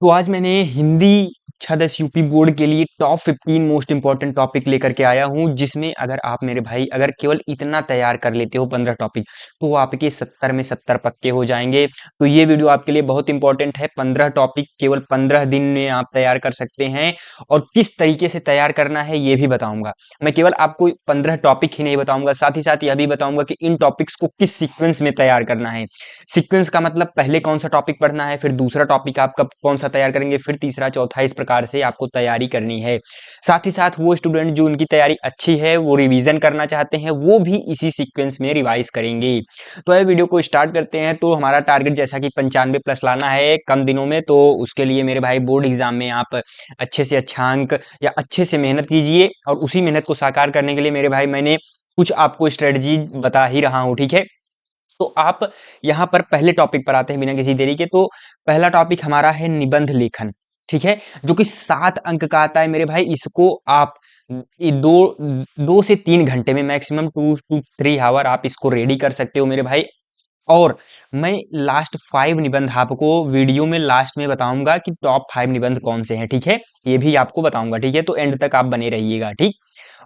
तो आज मैंने हिंदी छदस यूपी बोर्ड के लिए टॉप 15 मोस्ट इंपॉर्टेंट टॉपिक लेकर के आया हूं, जिसमें अगर आप मेरे भाई अगर केवल इतना तैयार कर लेते हो 15 टॉपिक, तो वो आपके 70 में 70 पक्के हो जाएंगे। तो ये वीडियो आपके लिए बहुत इंपॉर्टेंट है। 15 टॉपिक केवल 15 दिन में आप तैयार कर सकते हैं, और किस तरीके से तैयार करना है ये भी बताऊंगा। मैं केवल आपको 15 टॉपिक ही नहीं बताऊंगा, साथ ही साथ यह भी बताऊंगा कि इन टॉपिक्स को किस सीक्वेंस में तैयार करना है। सीक्वेंस का मतलब पहले कौन सा टॉपिक पढ़ना है, फिर दूसरा टॉपिक आप कब कौन सा तैयार करेंगे, फिर तीसरा, चौथा, इस प्रकार से आपको तैयारी करनी है। साथ ही साथ वो स्टूडेंट जो उनकी तैयारी अच्छी है, वो रिवीजन करना चाहते हैं, वो भी इसी सीक्वेंस में रिवाइज करेंगे। तो ये वीडियो को स्टार्ट करते हैं। तो हमारा टारगेट जैसा कि 95 प्लस लाना है कम दिनों में, तो उसके लिए मेरे भाई बोर्ड एग्जाम में आप अच्छे से अच्छा अंक या अच्छे से मेहनत कीजिए। और उसी मेहनत को साकार करने के लिए मेरे भाई मैंने कुछ आपको स्ट्रेटजी बता ही रहा हूं, ठीक है। तो आप यहाँ पर पहले टॉपिक पर आते हैं बिना किसी देरी के। तो पहला टॉपिक हमारा है निबंध लेखन, ठीक है, जो कि 7 अंक का आता है मेरे भाई। इसको आप दो 2 से 3 घंटे में, मैक्सिमम 2 to 3 आवर आप इसको रेडी कर सकते हो मेरे भाई। और मैं लास्ट 5 निबंध आपको वीडियो में लास्ट में बताऊंगा कि टॉप 5 निबंध कौन से हैं, ठीक है। ये भी आपको बताऊंगा, ठीक है। तो एंड तक आप बने रहिएगा, ठीक।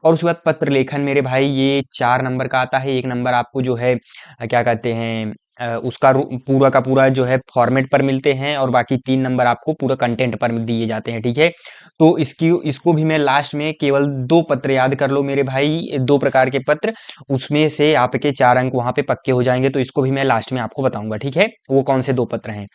और उसके बाद पत्र लेखन मेरे भाई, ये 4 नंबर का आता है। 1 नंबर आपको जो है क्या कहते हैं, उसका पूरा का पूरा जो है फॉर्मेट पर मिलते हैं, और बाकी 3 नंबर आपको पूरा कंटेंट पर दिए जाते हैं, ठीक है। तो इसको भी मैं लास्ट में केवल 2 पत्र याद कर लो मेरे भाई, 2 प्रकार के पत्र, उसमें से आपके 4 अंक वहां पे पक्के हो जाएंगे। तो इसको भी मैं लास्ट में आपको बताऊंगा, ठीक है, वो कौन से 2 पत्र हैं।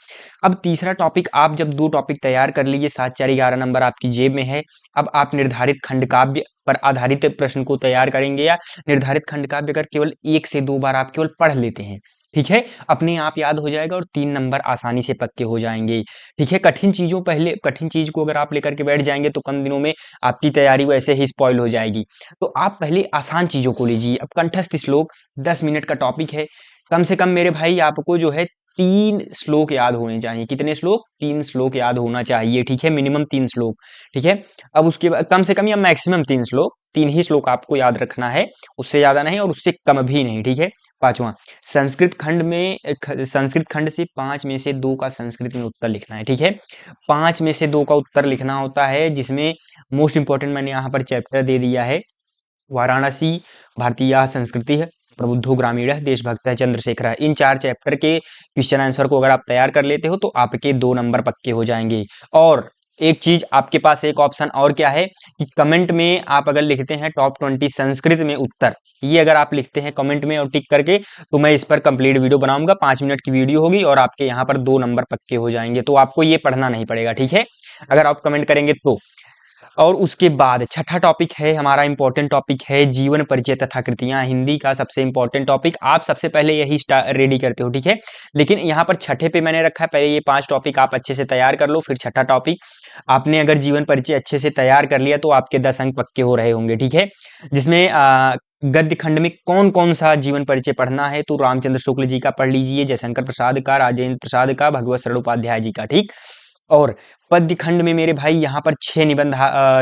अब तीसरा टॉपिक, आप जब 2 टॉपिक तैयार कर लीजिए, 7 4 11 नंबर आपकी जेब में है। अब आप निर्धारित खंड काव्य पर आधारित प्रश्न को तैयार करेंगे, या निर्धारित खंड काव्य अगर केवल 1 से 2 बार आप केवल पढ़ लेते हैं, ठीक है, अपने आप याद हो जाएगा और 3 नंबर आसानी से पक्के हो जाएंगे, ठीक है। कठिन चीज को अगर आप लेकर के बैठ जाएंगे तो कम दिनों में आपकी तैयारी वैसे ही स्पॉइल हो जाएगी। तो आप पहले आसान चीजों को लीजिए। अब कंठस्थ श्लोक 10 मिनट का टॉपिक है। कम से कम मेरे भाई आपको जो है 3 श्लोक याद होने चाहिए। कितने श्लोक? 3 श्लोक याद होना चाहिए, ठीक है, मिनिमम 3 श्लोक, ठीक है। अब उसके बाद कम से कम या मैक्सिमम 3 श्लोक, 3 ही श्लोक आपको याद रखना है, उससे ज्यादा नहीं और उससे कम भी नहीं, ठीक है। पांचवा, संस्कृत खंड से 5 में से 2 का संस्कृत में उत्तर लिखना है, ठीक है। 5 में से 2 का उत्तर लिखना होता है, जिसमें मोस्ट इंपॉर्टेंट मैंने यहाँ पर चैप्टर दे दिया है। वाराणसी, भारतीय संस्कृति है, प्रबुद्धो ग्रामीण है, देशभक्त है, चंद्रशेखर है। इन 4 चैप्टर के क्वेश्चन आंसर को अगर आप तैयार कर लेते हो तो आपके 2 नंबर पक्के हो जाएंगे। और एक चीज आपके पास, एक ऑप्शन और क्या है कि कमेंट में आप अगर लिखते हैं टॉप 20 संस्कृत में उत्तर, ये अगर आप लिखते हैं कमेंट में और टिक करके, तो मैं इस पर कंप्लीट वीडियो बनाऊंगा। 5 मिनट की वीडियो होगी और आपके यहाँ पर 2 नंबर पक्के हो जाएंगे। तो आपको ये पढ़ना नहीं पड़ेगा, ठीक है, अगर आप कमेंट करेंगे तो। और उसके बाद छठा टॉपिक है हमारा, इंपॉर्टेंट टॉपिक है जीवन परिचय तथा कृतियां, हिंदी का सबसे इंपॉर्टेंट टॉपिक। आप सबसे पहले यही रेडी करते हो, ठीक है, लेकिन यहाँ पर छठे पे मैंने रखा है। पहले ये 5 टॉपिक आप अच्छे से तैयार कर लो, फिर छठा टॉपिक। आपने अगर जीवन परिचय अच्छे से तैयार कर लिया तो आपके 10 अंक पक्के हो रहे होंगे, ठीक है। जिसमें गद्य खंड में कौन कौन सा जीवन परिचय पढ़ना है, तो रामचंद्र शुक्ल जी का पढ़ लीजिए, जयशंकर प्रसाद का, राजेंद्र प्रसाद का, भगवत सरल उपाध्याय जी का, ठीक। और पद्य खंड में मेरे भाई यहाँ पर 6 निबंध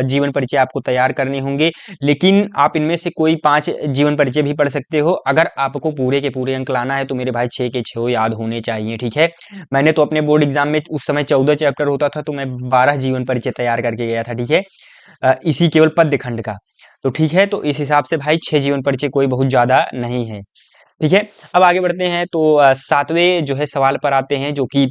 जीवन परिचय आपको तैयार करने होंगे, लेकिन आप इनमें से कोई 5 जीवन परिचय भी पढ़ सकते हो। अगर आपको पूरे के पूरे अंक लाना है तो मेरे भाई 6 के 6 याद होने चाहिए, ठीक है। मैंने तो अपने बोर्ड एग्जाम में उस समय 14 चैप्टर होता था, तो मैं 12 जीवन परिचय तैयार करके गया था, ठीक है, इसी केवल पद्य खंड का। तो ठीक है, तो इस हिसाब से भाई 6 जीवन परिचय कोई बहुत ज्यादा नहीं है, ठीक है। अब आगे बढ़ते हैं। तो 7वें जो है सवाल पर आते हैं, जो कि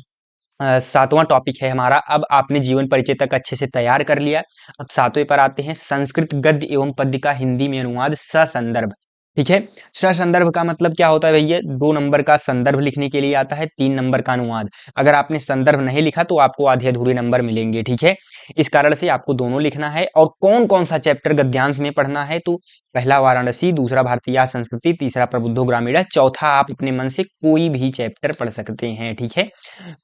7वां टॉपिक है हमारा। अब आपने जीवन परिचय तक अच्छे से तैयार कर लिया। अब 7वें पर आते हैं, संस्कृत गद्य एवं पद्य का हिंदी में अनुवाद ससंदर्भ, ठीक है। ससंदर्भ का मतलब क्या होता है भैया? 2 नंबर का संदर्भ लिखने के लिए आता है, 3 नंबर का अनुवाद। अगर आपने संदर्भ नहीं लिखा तो आपको आधे अधूरे नंबर मिलेंगे, ठीक है। इस कारण से आपको दोनों लिखना है। और कौन कौन सा चैप्टर गद्यांश में पढ़ना है, तो पहला वाराणसी, दूसरा भारतीय संस्कृति, तीसरा प्रबुद्धो ग्रामीण, चौथा आप अपने मन से कोई भी चैप्टर पढ़ सकते हैं, ठीक है,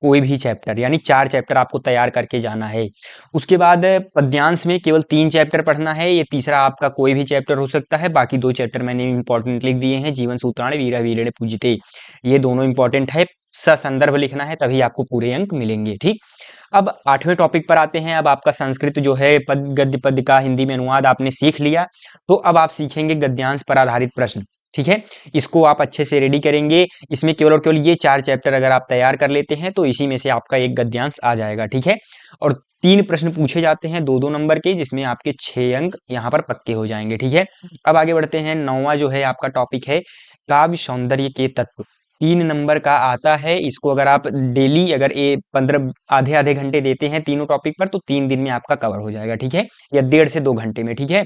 कोई भी चैप्टर, यानी 4 चैप्टर आपको तैयार करके जाना है। उसके बाद पद्यांश में केवल 3 चैप्टर पढ़ना है। ये तीसरा आपका कोई भी चैप्टर हो सकता है। बाकी 2 चैप्टर मैंने इंपॉर्टेंट लिख दिए हैं, जीवन सूत्राण, वीरा वीरेण पूजिते, ये दोनों इंपॉर्टेंट है। ससंदर्भ लिखना है, तभी आपको पूरे अंक मिलेंगे, ठीक। अब 8वें टॉपिक पर आते हैं। अब आपका संस्कृत जो है गद्य पद्य का हिंदी में अनुवाद आपने सीख लिया। तो अब आप सीखेंगे गद्यांश पर आधारित प्रश्न। ठीक है, इसको आप अच्छे से रेडी करेंगे। इसमें केवल और केवल ये 4 चैप्टर अगर आप तैयार कर लेते हैं तो इसी में से आपका एक गद्यांश आ जाएगा। ठीक है, और 3 प्रश्न पूछे जाते हैं 2-2 नंबर के, जिसमें आपके 6 अंक यहाँ पर पक्के हो जाएंगे। ठीक है, अब आगे बढ़ते हैं। 9वां जो है आपका टॉपिक है काव्य सौंदर्य के तत्व। 3 नंबर का आता है। इसको अगर आप डेली अगर 15 आधे-आधे घंटे देते हैं तीनों टॉपिक पर, तो 3 दिन में आपका कवर हो जाएगा। ठीक है, या 1.5 से 2 घंटे में। ठीक है,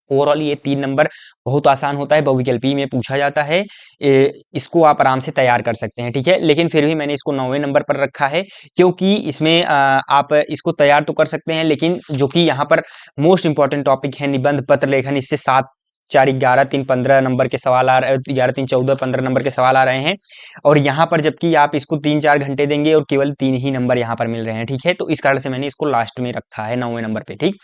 ओवरऑल ये 3 नंबर बहुत आसान होता है, बहुविकल्पी में पूछा जाता है। इसको आप आराम से तैयार कर सकते हैं। ठीक है, लेकिन फिर भी मैंने इसको 9वें नंबर पर रखा है, क्योंकि इसमें आप इसको तैयार तो कर सकते हैं, लेकिन जो कि यहाँ पर मोस्ट इंपॉर्टेंट टॉपिक है निबंध पत्र लेखन, इससे 7 4 11 3 15 नंबर के सवाल आ रहे, 11 3 14 15 नंबर के सवाल आ रहे हैं। और यहाँ पर जबकि आप इसको 3-4 घंटे देंगे और केवल 3 ही नंबर यहाँ पर मिल रहे हैं। ठीक है, तो इस कारण से मैंने इसको लास्ट में रखा है 9वें नंबर पे। ठीक,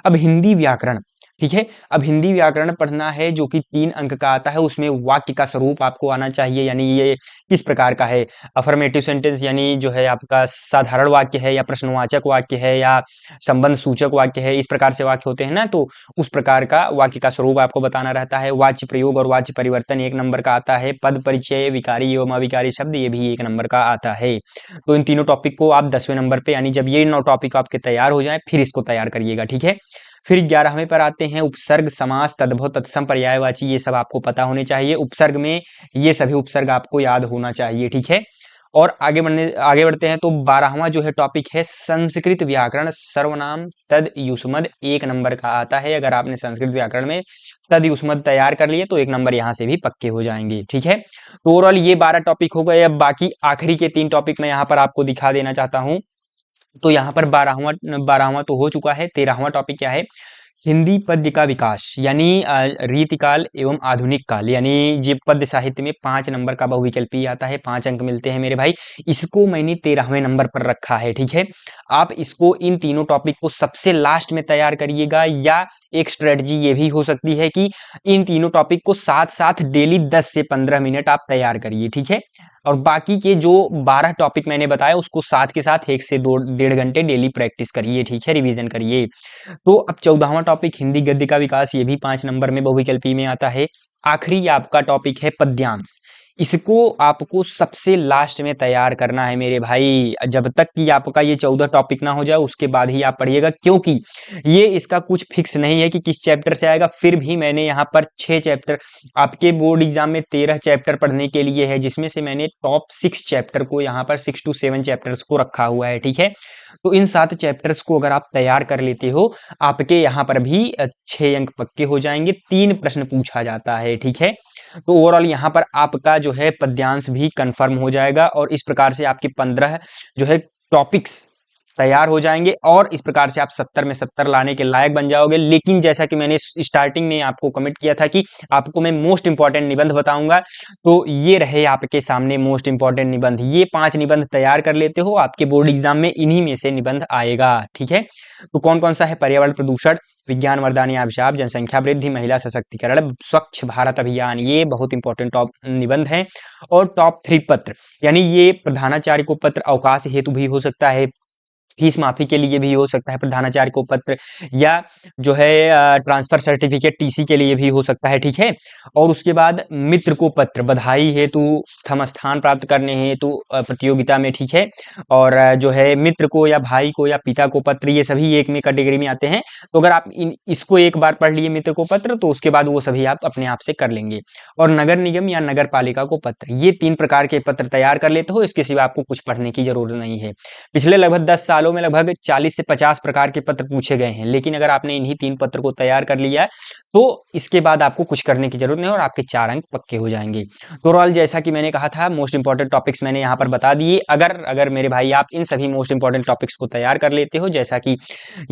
अब हिंदी व्याकरण। ठीक है, अब हिंदी व्याकरण पढ़ना है, जो कि 3 अंक का आता है। उसमें वाक्य का स्वरूप आपको आना चाहिए, यानी ये किस प्रकार का है। अफर्मेटिव सेंटेंस यानी जो है आपका साधारण वाक्य है, या प्रश्नवाचक वाक्य है, या संबंध सूचक वाक्य है, इस प्रकार से वाक्य होते हैं ना, तो उस प्रकार का वाक्य का स्वरूप आपको बताना रहता है। वाच्य प्रयोग और वाच्य परिवर्तन 1 नंबर का आता है। पद परिचय, विकारी एवं अविकारी शब्द, ये भी 1 नंबर का आता है। तो इन तीनों टॉपिक को आप 10वें नंबर पे, यानी जब ये 9 टॉपिक आपके तैयार हो जाए फिर इसको तैयार करिएगा। ठीक है, फिर 11वें पर आते हैं उपसर्ग, समास, तद्भव, तत्सम, पर्यायवाची। ये सब आपको पता होने चाहिए। उपसर्ग में ये सभी उपसर्ग आपको याद होना चाहिए। ठीक है, और आगे बढ़ते हैं। तो 12वां जो है टॉपिक है संस्कृत व्याकरण, सर्वनाम, तद, युष्मद, 1 नंबर का आता है। अगर आपने संस्कृत व्याकरण में तद युष्मद तैयार कर लिए तो 1 नंबर यहाँ से भी पक्के हो जाएंगे। ठीक है, तो ओवरऑल ये 12 टॉपिक हो गए। अब बाकी आखिरी के 3 टॉपिक मैं यहाँ पर आपको दिखा देना चाहता हूँ। तो यहाँ पर 12वां तो हो चुका है। 13वां टॉपिक क्या है, हिंदी पद्य का विकास, यानी रीतिकाल एवं आधुनिक काल, यानी ये पद्य साहित्य में 5 नंबर का बहुविकल्पी आता है, 5 अंक मिलते हैं मेरे भाई। इसको मैंने 13वें नंबर पर रखा है। ठीक है, आप इसको इन तीनों टॉपिक को सबसे लास्ट में तैयार करिएगा, या एक स्ट्रेटजी ये भी हो सकती है कि इन तीनों टॉपिक को साथ साथ डेली 10 से 15 मिनट आप तैयार करिए। ठीक है, और बाकी के जो 12 टॉपिक मैंने बताया उसको साथ के साथ 1 से 2 1.5 घंटे डेली प्रैक्टिस करिए। ठीक है, रिवीजन करिए। तो अब 14वां टॉपिक हिंदी गद्य का विकास, ये भी 5 नंबर में बहुविकल्पी में आता है। आखिरी आपका टॉपिक है पद्यांश। इसको आपको सबसे लास्ट में तैयार करना है मेरे भाई। जब तक कि आपका ये 14 टॉपिक ना हो जाए उसके बाद ही आप पढ़िएगा, क्योंकि ये इसका कुछ फिक्स नहीं है कि किस चैप्टर से आएगा। फिर भी मैंने यहाँ पर 6 चैप्टर, आपके बोर्ड एग्जाम में 13 चैप्टर पढ़ने के लिए है, जिसमें से मैंने टॉप 6 चैप्टर को यहाँ पर 6 to 7 चैप्टर्स को रखा हुआ है। ठीक है, तो इन 7 चैप्टर्स को अगर आप तैयार कर लेते हो, आपके यहाँ पर भी 6 अंक पक्के हो जाएंगे। 3 प्रश्न पूछा जाता है। ठीक है, तो ओवरऑल यहाँ पर आपका जो है पद्यांश भी कंफर्म हो जाएगा, और इस प्रकार से आपके 15 जो है टॉपिक्स तैयार हो जाएंगे, और इस प्रकार से आप 70 में 70 लाने के लायक बन जाओगे। लेकिन जैसा कि मैंने स्टार्टिंग में आपको कमिट किया था कि आपको मैं मोस्ट इंपॉर्टेंट निबंध बताऊंगा, तो ये रहे आपके सामने मोस्ट इंपॉर्टेंट निबंध। ये 5 निबंध तैयार कर लेते हो, आपके बोर्ड एग्जाम में इन्हीं में से निबंध आएगा। ठीक है, तो कौन कौन सा है, पर्यावरण प्रदूषण, विज्ञान वरदानी अभिशाप, जनसंख्या वृद्धि, महिला सशक्तिकरण, स्वच्छ भारत अभियान, ये बहुत इंपॉर्टेंट टॉप निबंध हैं। और टॉप 3 पत्र, यानी ये प्रधानाचार्य को पत्र अवकाश हेतु भी हो सकता है, फीस माफी के लिए भी हो सकता है प्रधानाचार्य को पत्र, या जो है ट्रांसफर सर्टिफिकेट टीसी के लिए भी हो सकता है। ठीक है, और उसके बाद मित्र को पत्र, बधाई हेतु, प्रथम स्थान प्राप्त करने हेतु प्रतियोगिता में। ठीक है, और जो है मित्र को या भाई को या पिता को पत्र, ये सभी एक में कैटेगरी में आते हैं। तो अगर आप इसको एक बार पढ़ लिए मित्र को पत्र, तो उसके बाद वो सभी आप अपने आप से कर लेंगे। और नगर निगम या नगर पालिका को पत्र, ये 3 प्रकार के पत्र तैयार कर लेते हो, इसके सिवा आपको कुछ पढ़ने की जरूरत नहीं है। पिछले लगभग 10 सालों में लगभग 40 से 50 प्रकार के पत्र पूछे गए हैं, लेकिन अगर आपने इन्हीं 3 पत्र को तैयार कर लिया है तो इसके बाद आपको कुछ करने की जरूरत नहीं, और आपके 4 अंक पक्के हो जाएंगे। तो ओवरऑल जैसा कि मैंने कहा था, मोस्ट इंपॉर्टेंट टॉपिक्स मैंने यहाँ पर बता दिए। अगर मेरे भाई आप इन सभी मोस्ट इंपॉर्टेंट टॉपिक्स को तैयार कर लेते हो, जैसा कि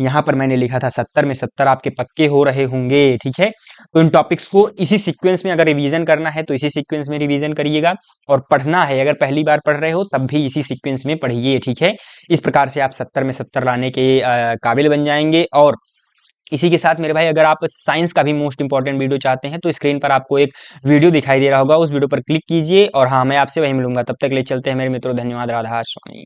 यहाँ पर मैंने लिखा था 70 में 70 आपके पक्के हो रहे होंगे। ठीक है, तो इन टॉपिक्स को इसी सीक्वेंस में अगर रिवीजन करना है तो इसी सीक्वेंस में रिवीजन करिएगा, और पढ़ना है अगर पहली बार पढ़ रहे हो तब भी इसी सीक्वेंस में पढ़िए। ठीक है, इस प्रकार से आप 70 में 70 लाने के काबिल बन जाएंगे। और इसी के साथ मेरे भाई, अगर आप साइंस का भी मोस्ट इंपॉर्टेंट वीडियो चाहते हैं तो स्क्रीन पर आपको एक वीडियो दिखाई दे रहा होगा, उस वीडियो पर क्लिक कीजिए। और हाँ, मैं आपसे वही मिलूंगा, तब तक ले चलते हैं मेरे मित्रों, धन्यवाद, राधा स्वामी।